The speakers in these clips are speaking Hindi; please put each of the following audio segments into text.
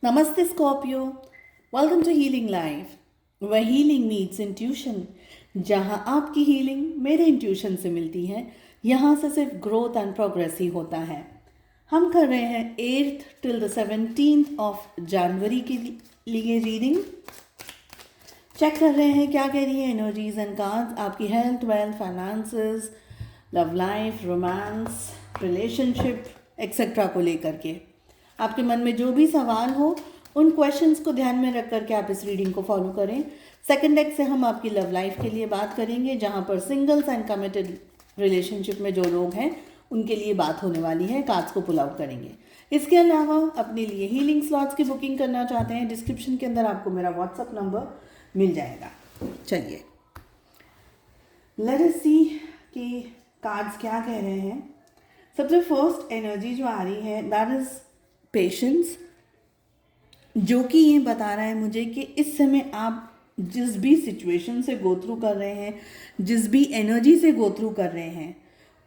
Namaste Scorpio. Welcome to Healing Life, where healing meets intuition. जहाँ आपकी हीलिंग मेरे इंट्यूशन से मिलती है, यहाँ से सिर्फ ग्रोथ एंड प्रोग्रेस ही होता है। हम कर रहे हैं 8th till the 17th of January के लिए रीडिंग। चेक कर रहे हैं क्या कह रही है एनर्जीज एंड कार्ड्स आपकी health, wealth, finances, love life, romance, relationship etcetera को लेकर के। आपके मन में जो भी सवाल हो उन क्वेश्चंस को ध्यान में रख करके आप इस रीडिंग को फॉलो करें। सेकंड डेक से हम आपकी लव लाइफ के लिए बात करेंगे, जहां पर सिंगल्स एंड कमिटेड रिलेशनशिप में जो लोग हैं उनके लिए बात होने वाली है। कार्ड्स को पुल आउट करेंगे। इसके अलावा अपने लिए हीलिंग स्लॉट्स की बुकिंग करना चाहते हैं, डिस्क्रिप्शन के अंदर आपको मेरा व्हाट्सअप नंबर मिल जाएगा। चलिए लेट अस सी कि कार्ड्स क्या कह रहे हैं। सबसे फर्स्ट एनर्जी जो आ रही है दैट इज पेशेंस, जो कि ये बता रहा है मुझे कि इस समय आप जिस भी सिचुएशन से गो थ्रू कर रहे हैं, जिस भी एनर्जी से गो थ्रू कर रहे हैं,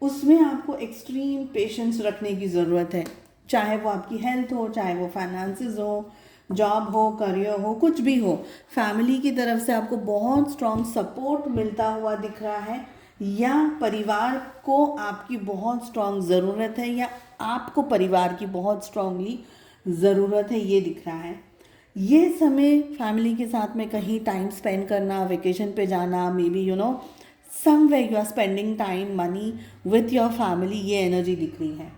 उसमें आपको एक्सट्रीम पेशेंस रखने की ज़रूरत है। चाहे वो आपकी हेल्थ हो, चाहे वो फाइनेंसेस हो, जॉब हो, करियर हो, कुछ भी हो। फैमिली की तरफ से आपको बहुत स्ट्रॉन्ग सपोर्ट मिलता हुआ दिख रहा है, या परिवार को आपकी बहुत स्ट्रॉन्ग ज़रूरत है, या आपको परिवार की बहुत स्ट्रॉन्गली ज़रूरत है, ये दिख रहा है। ये समय फैमिली के साथ में कहीं टाइम स्पेंड करना, वेकेशन पे जाना, maybe somewhere you are spending time, money with your family, ये एनर्जी दिख रही है।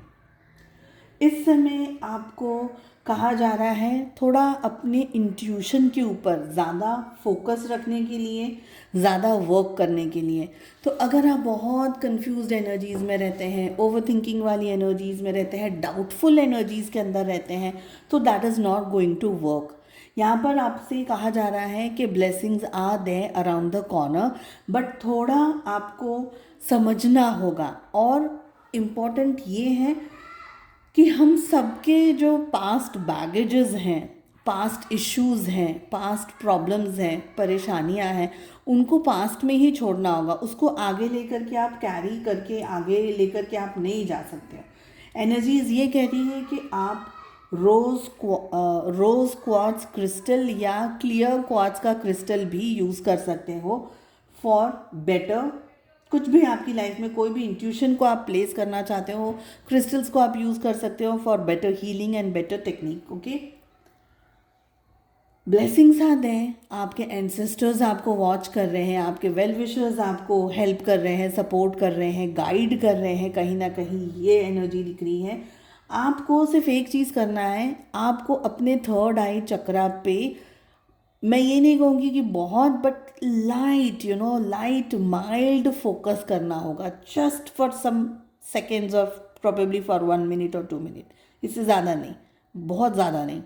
इस समय आपको कहा जा रहा है थोड़ा अपने इंट्यूशन के ऊपर ज़्यादा फोकस रखने के लिए, ज़्यादा वर्क करने के लिए। तो अगर आप बहुत कंफ्यूज्ड एनर्जीज़ में रहते हैं, ओवर थिंकिंग वाली एनर्जीज़ में रहते हैं, डाउटफुल एनर्जीज़ के अंदर रहते हैं, तो that is not going to work. यहाँ पर आपसे कहा जा रहा है कि blessings are there around the corner, but थोड़ा आपको समझना होगा। और इम्पॉर्टेंट ये है कि हम सबके जो पास्ट बैगेजेस हैं, पास्ट इश्यूज़ हैं, पास्ट प्रॉब्लम्स हैं, परेशानियां हैं, उनको पास्ट में ही छोड़ना होगा। उसको आगे लेकर के आप कैरी करके आगे लेकर के आप नहीं जा सकते। एनर्जीज़ ये कह रही है कि आप रोज़ क्वार्ट्ज क्रिस्टल या क्लियर क्वार्ट्ज का क्रिस्टल भी यूज़ कर सकते हो फॉर बेटर। कुछ भी आपकी लाइफ में कोई भी इंट्यूशन को आप प्लेस करना चाहते हो, क्रिस्टल्स को आप यूज़ कर सकते हो for better healing and better technique. Okay, blessings आते हैं, आपके एंसेस्टर्स आपको वॉच कर रहे हैं, आपके वेल विशर्स आपको हेल्प कर रहे हैं, सपोर्ट कर रहे हैं, गाइड कर रहे हैं, कहीं ना कहीं ये एनर्जी दिख रही है। आपको सिर्फ एक चीज़ करना है, आपको अपने थर्ड आई चक्रा पे, मैं ये नहीं कहूँगी कि बहुत, but light light mild focus करना होगा, just for some seconds of probably for 1 minute और 2 मिनट, इससे ज़्यादा नहीं, बहुत ज़्यादा नहीं।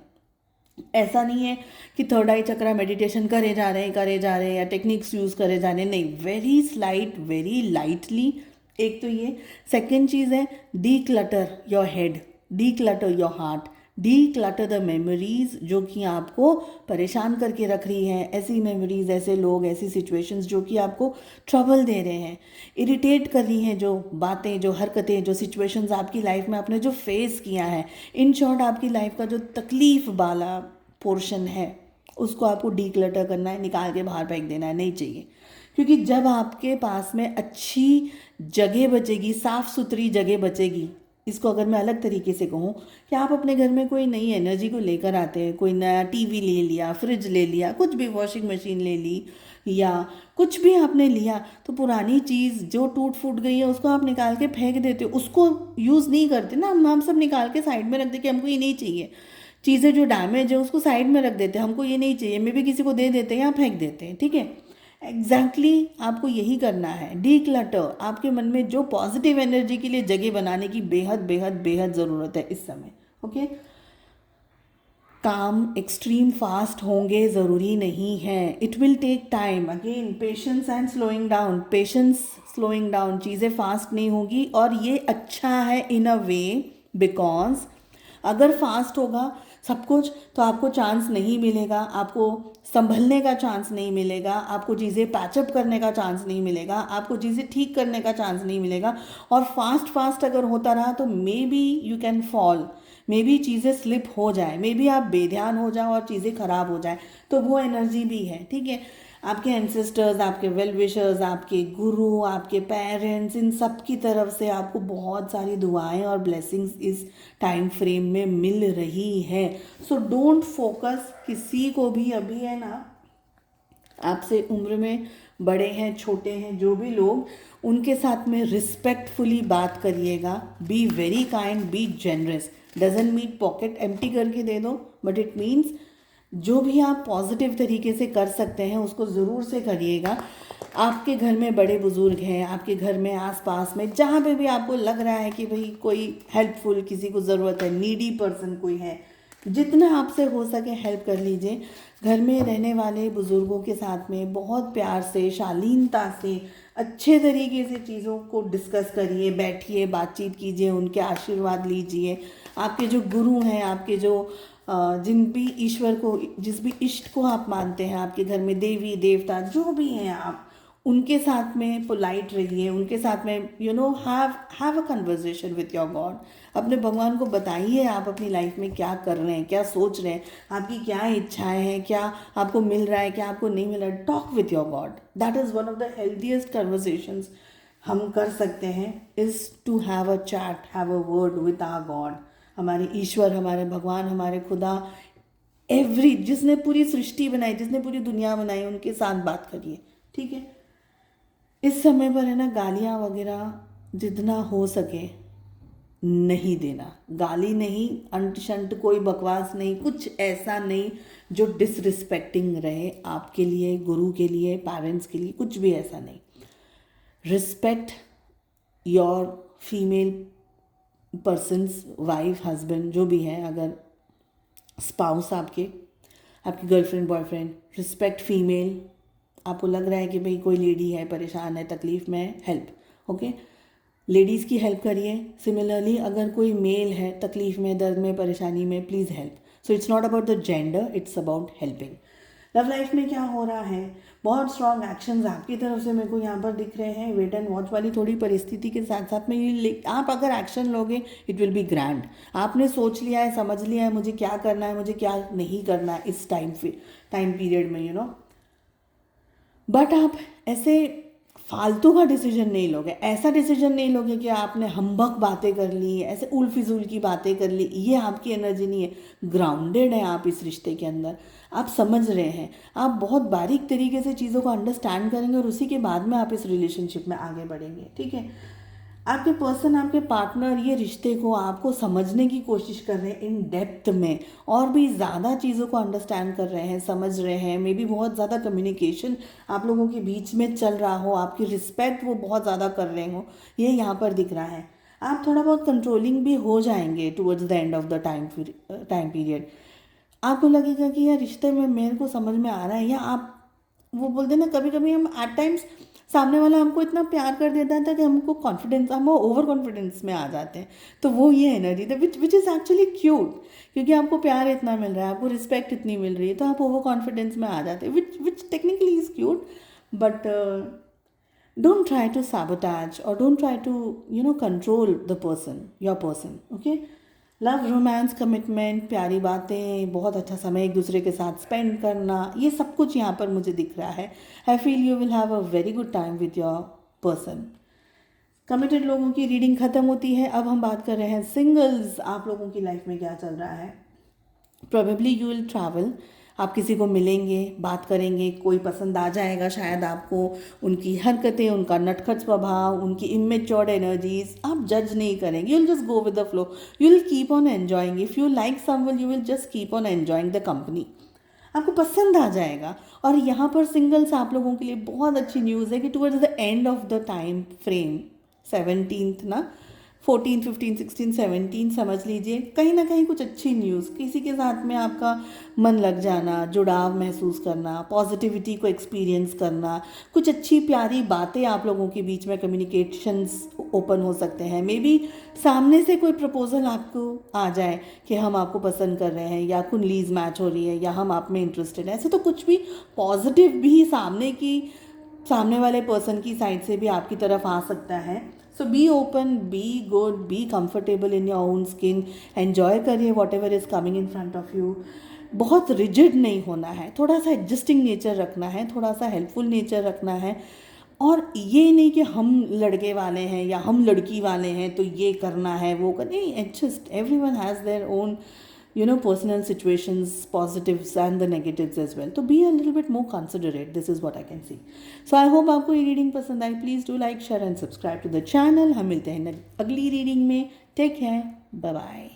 ऐसा नहीं है कि थर्ड आई चक्रा मेडिटेशन करे जा रहे हैं या टेक्निक्स यूज़ करे जा रहे हैं, नहीं, वेरी स्लाइट, वेरी लाइटली। एक तो ये। सेकेंड चीज़ है D clutter your head, D clutter your heart, D clutter the memories जो कि आपको परेशान करके रख रही हैं। ऐसी मेमोरीज, ऐसे लोग, ऐसी सिचुएशंस जो कि आपको ट्रबल दे रहे हैं, इरिटेट कर रही हैं, जो बातें, जो हरकतें, जो सिचुएशंस आपकी लाइफ में आपने जो फेस किया है। इन शॉर्ट आपकी लाइफ का जो तकलीफ वाला पोर्शन है उसको आपको डी क्लटर करना है, निकाल के बाहर फेंक देना है, नहीं चाहिए। क्योंकि जब आपके पास में अच्छी जगह बचेगी, साफ़ सुथरी जगह बचेगी, इसको अगर मैं अलग तरीके से कहूँ कि आप अपने घर में कोई नई एनर्जी को लेकर आते हैं, कोई नया टीवी ले लिया, फ्रिज ले लिया, कुछ भी, वॉशिंग मशीन ले ली, या कुछ भी आपने लिया, तो पुरानी चीज़ जो टूट फूट गई है उसको आप निकाल के फेंक देते हो, उसको यूज़ नहीं करते ना। हम सब निकाल के साइड में रख देते कि हमको ये नहीं चाहिए। चीज़ें जो डैमेज है उसको साइड में रख देते हैं, हमको ये नहीं चाहिए, मे भी किसी को दे देते हैं या फेंक देते हैं, ठीक है। एग्जैक्टली आपको यही करना है, डी क्लटर। आपके मन में जो पॉजिटिव एनर्जी के लिए जगह बनाने की बेहद बेहद बेहद ज़रूरत है इस समय। ओके, काम एक्सट्रीम फास्ट होंगे ज़रूरी नहीं है, it will take time. Again patience and slowing down, patience, slowing down, चीज़ें फास्ट नहीं होगी। और ये अच्छा है इन अ वे, बिकॉज अगर फास्ट होगा सब कुछ तो आपको चांस नहीं मिलेगा, आपको संभलने का चांस नहीं मिलेगा, आपको चीज़ें पैचअप करने का चांस नहीं मिलेगा, आपको चीज़ें ठीक करने का चांस नहीं मिलेगा। और फास्ट फास्ट अगर होता रहा तो may be you can fall, may be चीज़ें स्लिप हो जाए, मे बी आप बेध्यान हो जाओ और चीज़ें खराब हो जाए, तो वो एनर्जी भी है, ठीक है। आपके एंसेस्टर्स, आपके वेल विशर्स, आपके गुरु, आपके पेरेंट्स, इन सब की तरफ से आपको बहुत सारी दुआएं और ब्लेसिंग्स इस टाइम फ्रेम में मिल रही है। सो डोंट फोकस किसी को भी, अभी है ना, आपसे उम्र में बड़े हैं, छोटे हैं, जो भी लोग, उनके साथ में रिस्पेक्टफुली बात करिएगा। Be very kind, be generous. Doesn't mean pocket empty करके दे दो, बट इट मीन्स जो भी आप पॉजिटिव तरीके से कर सकते हैं उसको ज़रूर से करिएगा। आपके घर में बड़े बुजुर्ग हैं, आपके घर में आसपास में जहाँ पे भी आपको लग रहा है कि भाई कोई हेल्पफुल, किसी को ज़रूरत है, नीडी पर्सन कोई है, जितना आपसे हो सके हेल्प कर लीजिए। घर में रहने वाले बुज़ुर्गों के साथ में बहुत प्यार से, शालीनता से, अच्छे तरीके से चीज़ों को डिस्कस करिए, बैठिए, बातचीत कीजिए, उनके आशीर्वाद लीजिए। आपके जो गुरु हैं, आपके जो जिन भी ईश्वर को, जिस भी इष्ट को आप मानते हैं, आपके घर में देवी देवता जो भी हैं, आप उनके साथ में पोलाइट रहिए, उनके साथ में have a conversation with your God. अपने भगवान को बताइए आप अपनी लाइफ में क्या कर रहे हैं, क्या सोच रहे हैं, आपकी क्या इच्छाएं हैं, क्या आपको मिल रहा है, क्या आपको नहीं मिल रहा है। Talk with your God, that is one of the healthiest conversations हम कर सकते हैं, is to have a chat, have a word with our God. हमारे ईश्वर, हमारे भगवान, हमारे खुदा, जिसने पूरी सृष्टि बनाई, जिसने पूरी दुनिया बनाई, उनके साथ बात करिए, ठीक है। इस समय पर है ना, गालियाँ वगैरह जितना हो सके नहीं देना। गाली नहीं, अंट शंट कोई बकवास नहीं, कुछ ऐसा नहीं जो डिसरिस्पेक्टिंग रहे आपके लिए, गुरु के लिए, पेरेंट्स के लिए, कुछ भी ऐसा नहीं। Respect your female persons, wife, husband, जो भी है, अगर स्पाउस आपकी गर्लफ्रेंड, बॉयफ्रेंड, रिस्पेक्ट फीमेल। आपको लग रहा है कि भाई कोई लेडी है, परेशान है, तकलीफ़ में है, हेल्प, ओके, लेडीज़ की हेल्प करिए। सिमिलरली अगर कोई मेल है तकलीफ़ में, दर्द में, परेशानी में, please help. So it's not about the gender, it's about helping. Love life में क्या हो रहा है, बहुत स्ट्रॉन्ग एक्शंस आपकी तरफ से मेरे को यहाँ पर दिख रहे हैं। वेट एंड वॉच वाली थोड़ी परिस्थिति के साथ साथ में ये आप अगर एक्शन लोगे, इट विल बी ग्रैंड। आपने सोच लिया है, समझ लिया है मुझे क्या करना है, मुझे क्या नहीं करना है इस टाइम पीरियड में, बट आप ऐसे फालतू का डिसीजन नहीं लोगे, ऐसा डिसीजन नहीं लोगे कि आपने हम्बक बातें कर ली, ऐसे उल फिजूल की बातें कर ली। ये आपकी एनर्जी नहीं है। ग्राउंडेड है आप इस रिश्ते के अंदर, आप समझ रहे हैं, आप बहुत बारीक तरीके से चीज़ों को अंडरस्टैंड करेंगे और उसी के बाद में आप इस रिलेशनशिप में आगे बढ़ेंगे, ठीक है। आपके पर्सन, आपके पार्टनर ये रिश्ते को आपको समझने की कोशिश कर रहे हैं इन डेप्थ में, और भी ज़्यादा चीज़ों को अंडरस्टैंड कर रहे हैं, समझ रहे हैं। मे बी बहुत ज़्यादा कम्युनिकेशन आप लोगों के बीच में चल रहा हो, आपकी रिस्पेक्ट वो बहुत ज़्यादा कर रहे हो, ये यहाँ पर दिख रहा है। आप थोड़ा बहुत कंट्रोलिंग भी हो जाएंगे towards the end of the time period. आपको लगेगा कि यार रिश्ते में मेरे को समझ में आ रहा है, या आप वो बोलते हैं ना, कभी कभी हम एट टाइम्स सामने वाला हमको इतना प्यार कर देता था कि हमको कॉन्फिडेंस, हम ओवर कॉन्फिडेंस में आ जाते हैं। तो वो ये एनर्जी था विच इज़ एक्चुअली क्यूट, क्योंकि आपको प्यार इतना मिल रहा है, आपको रिस्पेक्ट इतनी मिल रही है, तो आप ओवर कॉन्फिडेंस में आ जाते हैं, which technically is cute. But don't try to sabotage or don't try to control the person, your person, okay। Love, romance, commitment, प्यारी बातें, बहुत अच्छा समय एक दूसरे के साथ स्पेंड करना, ये सब कुछ यहाँ पर मुझे दिख रहा है। I feel you will have a very good time with your person. Committed लोगों की रीडिंग ख़त्म होती है। अब हम बात कर रहे हैं सिंगल्स, आप लोगों की लाइफ में क्या चल रहा है। प्रोबेबली यू विल ट्रैवल, आप किसी को मिलेंगे, बात करेंगे, कोई पसंद आ जाएगा शायद आपको, उनकी हरकतें, उनका नटखट स्वभाव, उनकी इमेच्योर्ड एनर्जीज आप जज नहीं करेंगे, you will just go with the flow, you will keep on enjoying. If you like someone you will just keep on enjoying the company, आपको पसंद आ जाएगा। और यहाँ पर सिंगल्स आप लोगों के लिए बहुत अच्छी न्यूज़ है कि towards the end of the time frame, 17th ना, 14, 15, 16, 17 समझ लीजिए, कहीं ना कहीं कुछ अच्छी न्यूज़, किसी के साथ में आपका मन लग जाना, जुड़ाव महसूस करना, पॉजिटिविटी को एक्सपीरियंस करना, कुछ अच्छी प्यारी बातें आप लोगों के बीच में, कम्युनिकेशंस ओपन हो सकते हैं। मे बी सामने से कोई प्रपोजल आपको आ जाए कि हम आपको पसंद कर रहे हैं, या कुंडलीज मैच हो रही है, या हम आप में इंटरेस्टेड हैं, ऐसे तो कुछ भी पॉजिटिव भी सामने की सामने वाले पर्सन की साइड से भी आपकी तरफ आ सकता है. So be open, be good, be comfortable in your own skin, enjoy करिए whatever is coming in front of you. बहुत रिजिड नहीं होना है, थोड़ा सा एडजस्टिंग नेचर रखना है, थोड़ा सा हेल्पफुल नेचर रखना है. और ये नहीं कि हम लड़के वाले हैं या हम लड़की वाले हैं तो ये करना है वो कर नहीं. Adjust, everyone has their own personal situations, positives and the negatives as well. तो be a little bit more considerate. This is what I can see. So I hope आपको ये रीडिंग पसंद आई. Please do like, share and subscribe to the channel. हम मिलते हैं अगली रीडिंग में. Take care, bye bye.